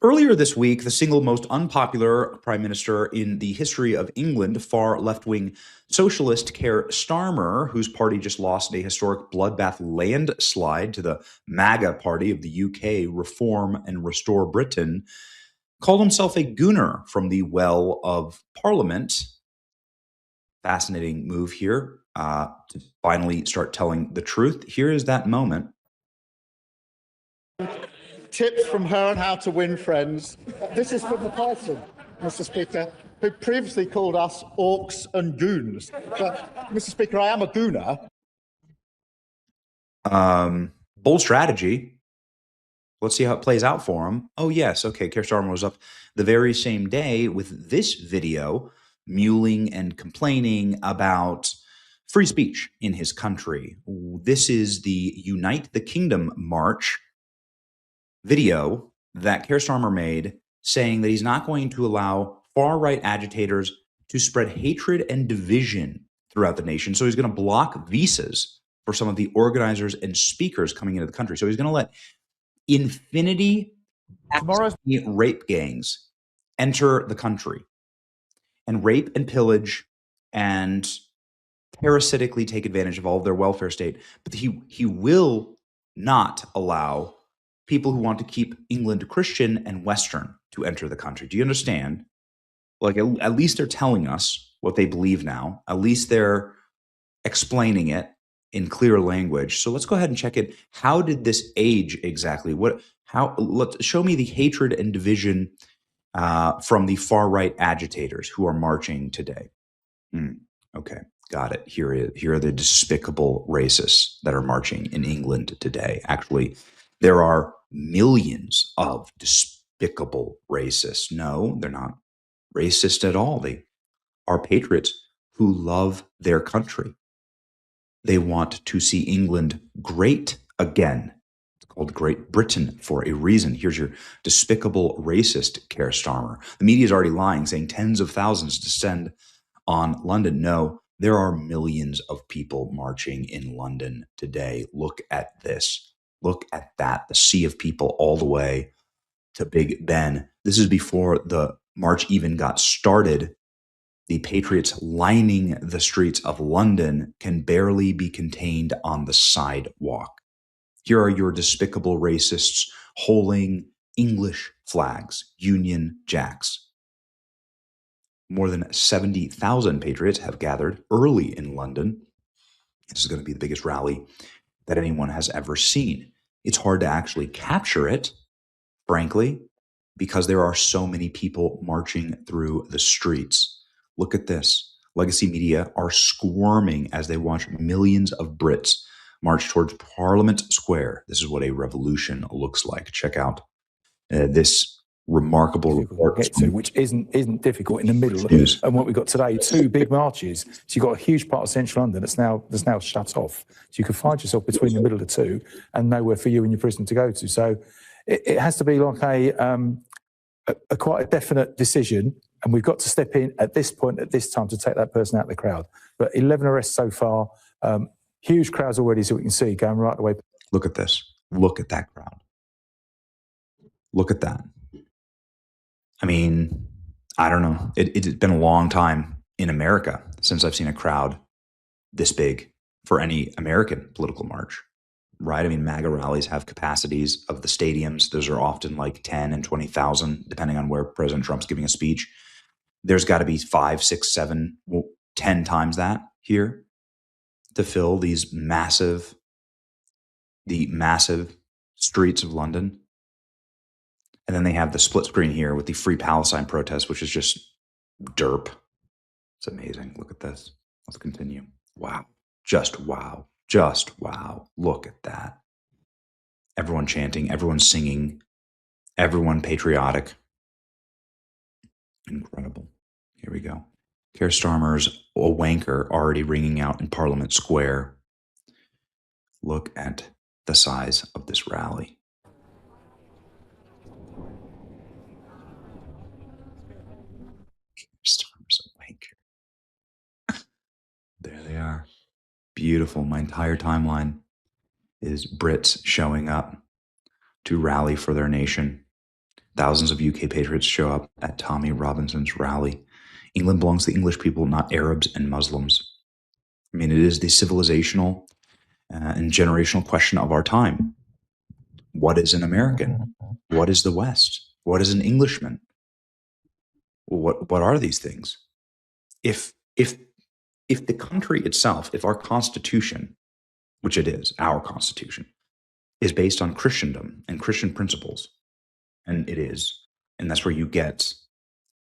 Earlier this week, the single most unpopular prime minister in the history of England, far left wing socialist Keir Starmer, whose party just lost a historic bloodbath landslide to the MAGA party of the UK, Reform and Restore Britain, called himself a gooner from the well of Parliament. Fascinating move here to finally start telling the truth. Here is that moment. Tips from her on how to win friends. This is from the person, Mr. Speaker, who previously called us orcs and goons. But, Mr. Speaker, I am a gooner. Bold strategy. Let's see how it plays out for him. Oh, yes. Okay. Keir Starmer was up the very same day with this video, mewling and complaining about free speech in his country. This is the Unite the Kingdom march video that Keir Starmer made, saying that he's not going to allow far-right agitators to spread hatred and division throughout the nation. So he's going to block visas for some of the organizers and speakers coming into the country. So he's going to let infinity rape gangs enter the country and rape and pillage and parasitically take advantage of all of their welfare state. But he will not allow people who want to keep England Christian and Western to enter the country. Do you understand? Like, at least they're telling us what they believe now. At least they're explaining it in clear language. So let's go ahead and check it. How did this age exactly? Let's show me the hatred and division from the far right agitators who are marching today. Okay, got it. Here are the despicable racists that are marching in England today. Actually, there are millions of despicable racists. No, they're not racist at all. They are patriots who love their country. They want to see England great again. It's called Great Britain for a reason. Here's your despicable racist, Keir Starmer. The media is already lying, saying tens of thousands descend on London. No, there are millions of people marching in London today. Look at this. Look at that, the sea of people all the way to Big Ben. This is before the march even got started. The Patriots lining the streets of London can barely be contained on the sidewalk. Here are your despicable racists holding English flags, Union Jacks. More than 70,000 Patriots have gathered early in London. This is going to be the biggest rally that anyone has ever seen. It's hard to actually capture it, frankly, because there are so many people marching through the streets. Look at this. Legacy media are squirming as they watch millions of Brits march towards Parliament Square. This is what a revolution looks like. Check out this remarkable report, which isn't difficult in the middle. And what we've got today, two big marches. So you've got a huge part of central London that's now shut off. So you can find yourself between the middle of the two and nowhere for you and your prisoner to go to. So it has to be like a quite a definite decision, and we've got to step in at this point, at this time, to take that person out of the crowd. But 11 arrests so far, huge crowds already, as we can see, going right the way. Look at this. Look at that crowd. Look at that. I mean, I don't know. It's been a long time in America since I've seen a crowd this big for any American political march, right? I mean, MAGA rallies have capacities of the stadiums. Those are often like 10 and 20,000, depending on where President Trump's giving a speech. There's got to be 5, 6, 7, 10 times that here to fill the massive streets of London. And then they have the split screen here with the Free Palestine protest, which is just derp. It's amazing. Look at this. Let's continue. Wow. Just wow. Just wow. Look at that. Everyone chanting, everyone singing, everyone patriotic. Incredible. Here we go. Keir Starmer's a wanker already ringing out in Parliament Square. Look at the size of this rally. Starmer's a wanker. There they are. Beautiful. My entire timeline is Brits showing up to rally for their nation, Thousands of UK patriots show up at Tommy Robinson's rally. England belongs to the English people, not Arabs and Muslims. I mean, it is the civilizational and generational question of our time. What is an American? What is the West? What is an Englishman? What are these things? If the country itself, if our Constitution, which it is, our Constitution, is based on Christendom and Christian principles, and it is, and that's where you get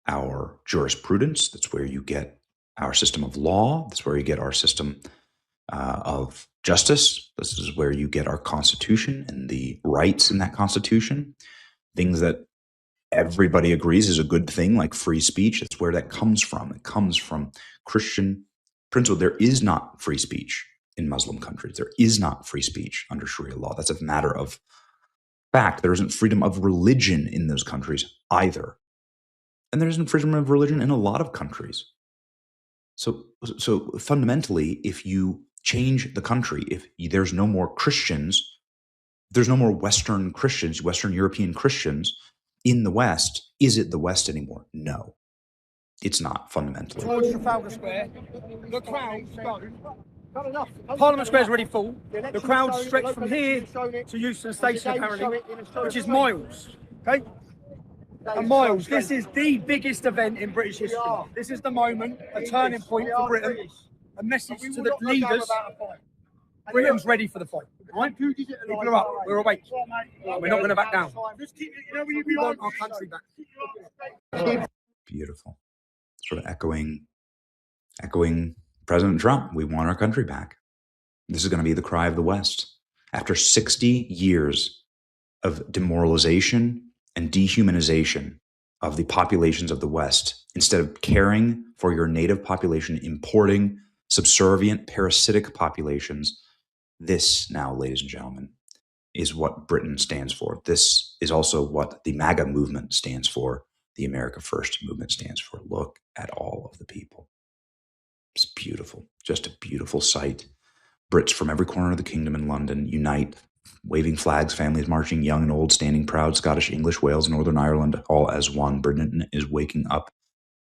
our jurisprudence, that's where you get our system of law, that's where you get our system of justice, this is where you get our Constitution and the rights in that Constitution, things that everybody agrees is a good thing, like free speech. That's where that comes from. It comes from Christian principle. There is not free speech in Muslim countries. There is not free speech under Sharia law. That's a matter of fact. There isn't freedom of religion in those countries either. And there isn't freedom of religion in a lot of countries. So fundamentally, if you change the country, if there's no more Christians, there's no more Western Christians, Western European Christians in the West, is it the West anymore? No, it's not fundamentally. Trafalgar Square, the crowds go. Parliament Square is already full. The crowds stretch from here to Euston Station, apparently, which is miles. Okay? And miles. This is the biggest event in British history. This is the moment, a turning point for Britain, a message to the leaders. Britain's ready for the fight. Right? People are up. We're awake. We're not going to back down. We want our country back. Beautiful. Sort of echoing President Trump. We want our country back. This is going to be the cry of the West. After 60 years of demoralization and dehumanization of the populations of the West, instead of caring for your native population, importing subservient, parasitic populations, this now, ladies and gentlemen, is what Britain stands for. This is also what the MAGA movement stands for. The America First movement stands for. Look at all of the people. It's beautiful. Just a beautiful sight. Brits from every corner of the kingdom in London unite, waving flags, families marching, young and old, standing proud, Scottish, English, Wales, Northern Ireland, all as one. Britain is waking up.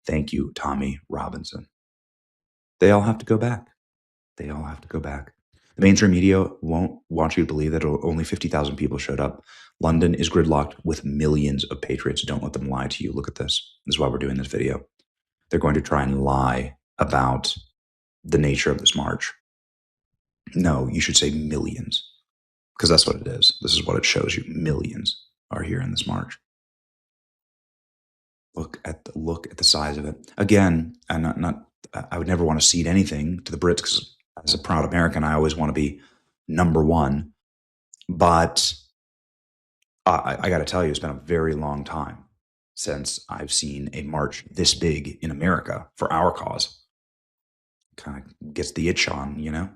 Thank you, Tommy Robinson. They all have to go back. They all have to go back. The mainstream media won't want you to believe that only 50,000 people showed up. London is gridlocked with millions of patriots. Don't let them lie to you. Look at this. This is why we're doing this video. They're going to try and lie about the nature of this march. No, you should say millions, because that's what it is. This is what it shows you. Millions are here in this march. Look at the size of it. Again, I would never want to cede anything to the Brits, because as a proud American, I always want to be number one. But I got to tell you, it's been a very long time since I've seen a march this big in America for our cause. Kind of gets the itch on, you know?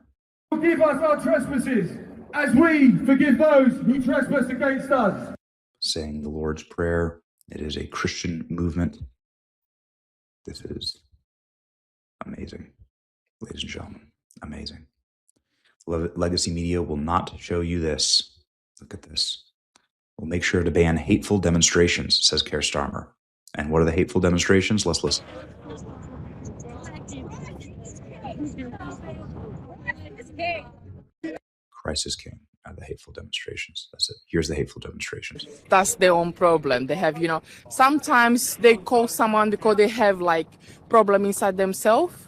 Forgive us our trespasses, as we forgive those who trespass against us. Saying the Lord's Prayer. It is a Christian movement. This is amazing, ladies and gentlemen. Amazing. Legacy media will not show you this. Look at this. We'll make sure to ban hateful demonstrations, says Keir Starmer. And what are the hateful demonstrations? Let's listen. Christ is King are the hateful demonstrations. That's it. Here's the hateful demonstrations. That's their own problem. They have, sometimes they call someone because they have like problem inside themselves.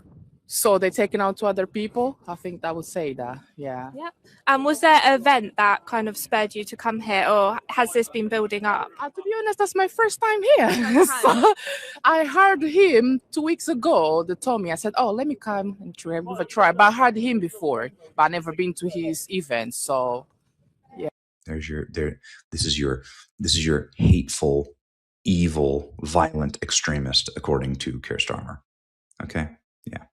So they're taking out to other people. I think that would say that, yeah. Yeah. And was there an event that kind of spurred you to come here, or has this been building up? To be honest, that's my first time here. So I heard him 2 weeks ago. They told me, I said, oh, let me come and give a try. But I heard him before, but I never been to his event. So, yeah. This is your hateful, evil, violent extremist, according to Keir Starmer. Okay? Yeah.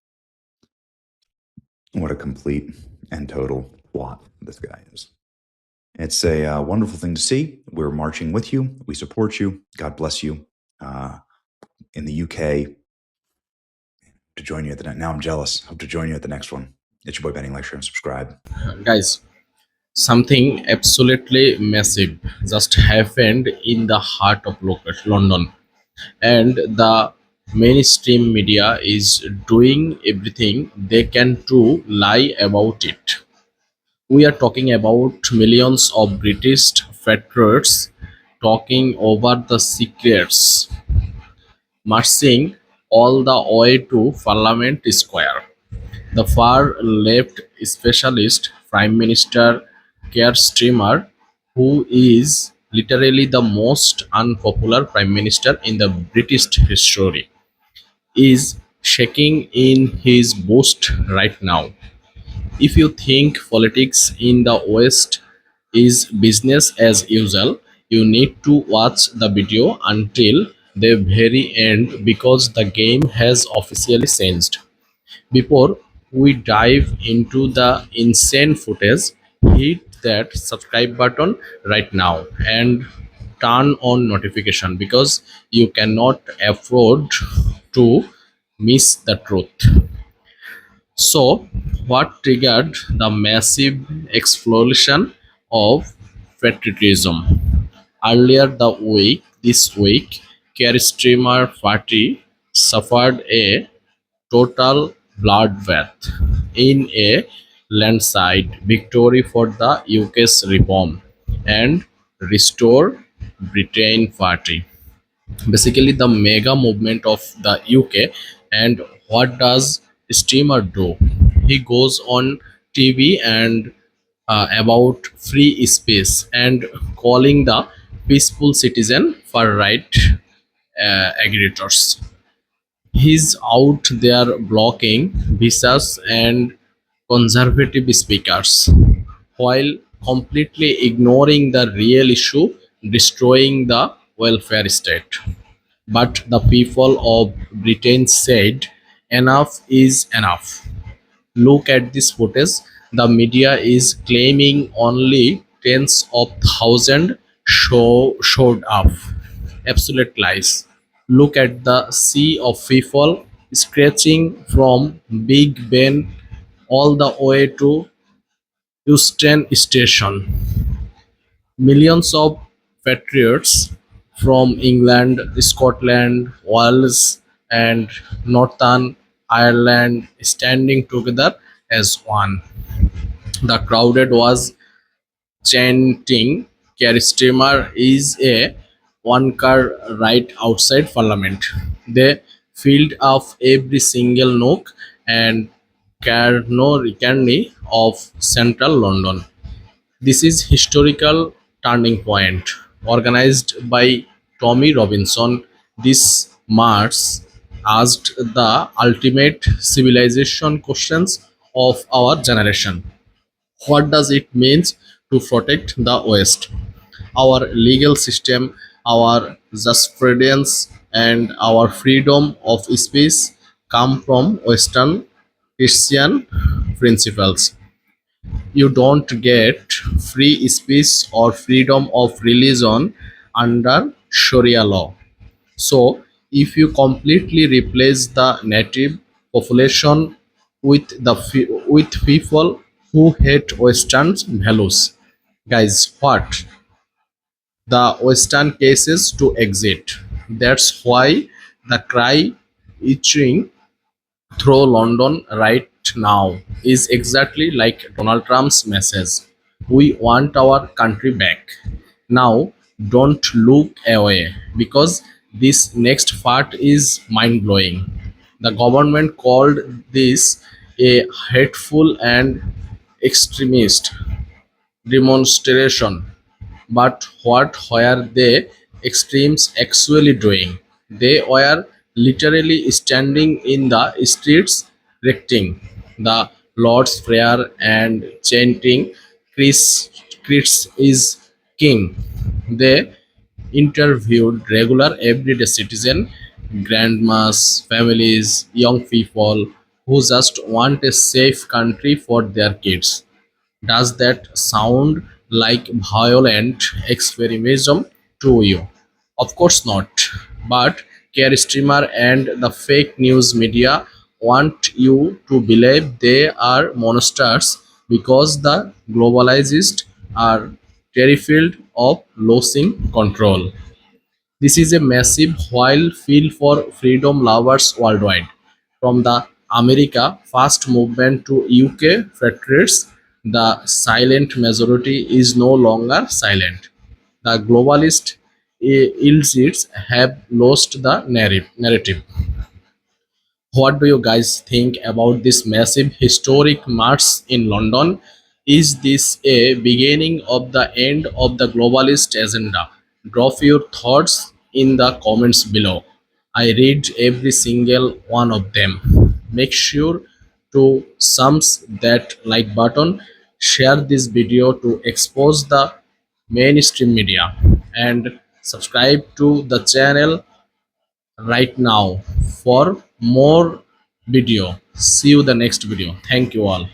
What a complete and total twat this guy is. It's a wonderful thing to see. We're marching with you. We support you. God bless you. In the UK, to join you at the next. Now I'm jealous. Hope to join you at the next one. It's your boy Benny. Like, share, and subscribe. Guys, Something absolutely massive just happened in the heart of London, and the mainstream media is doing everything they can to lie about it. We are talking about millions of British patriots talking over the secrets, marching all the way to Parliament Square. The far left specialist Prime Minister Keir Starmer, who is literally the most unpopular Prime Minister in the British history, is shaking in his boots right now. If you think politics in the West is business as usual, you need to watch the video until the very end because the game has officially changed. Before we dive into the insane footage, hit that subscribe button right now and turn on notification because you cannot afford to miss the truth. So, what triggered the massive explosion of patriotism? Earlier this week, Keir Starmer party suffered a total bloodbath in a landslide victory for the UK's reform and restore Britain party, basically the mega movement of the UK. And what does Steamer do? He goes on TV and about free space and calling the peaceful citizen far right aggregators. He's out there blocking visas and conservative speakers while completely ignoring the real issue, destroying the welfare state. But the people of Britain said enough is enough. Look at this footage. The media is claiming only tens of thousands showed up. Absolute lies. Look at the sea of people scratching from Big Ben all the way to Euston Station. Millions of patriots from England, Scotland, Wales, and Northern Ireland standing together as one. The crowd was chanting, Keir Starmer is a one car right outside Parliament. They filled up every single nook and cranny of central London. This is historical turning point. Organized by Tommy Robinson, this march asked the ultimate civilization questions of our generation. What does it mean to protect the West? Our legal system, our jurisprudence, and our freedom of speech come from Western Christian principles. You don't get free speech or freedom of religion under Sharia law. So, if you completely replace the native population with with people who hate Western values, guys, what? The Western cases to exit. That's why the cry itching through London right now is exactly like Donald Trump's message. We want our country back. Now, don't look away because this next part is mind blowing. The government called this a hateful and extremist demonstration. But what were the extremes actually doing? They were literally standing in the streets, recting the Lord's Prayer and chanting, Christ is King. They interviewed regular everyday citizen, grandmas, families, young people who just want a safe country for their kids. Does that sound like violent extremism to you? Of course not. But Keir Starmer and the fake news media want you to believe they are monsters because the globalists are terrified of losing control. This is a massive while feel for freedom lovers worldwide. From the America First movement to UK Patriots, the silent majority is no longer silent. The globalist elites have lost the narrative. What do you guys think about this massive historic march in London? Is this a beginning of the end of the globalist agenda? Drop your thoughts in the comments below. I read every single one of them. Make sure to thumbs that like button, share this video to expose the mainstream media, and subscribe to the channel right now for more video. See you the next video. Thank you all.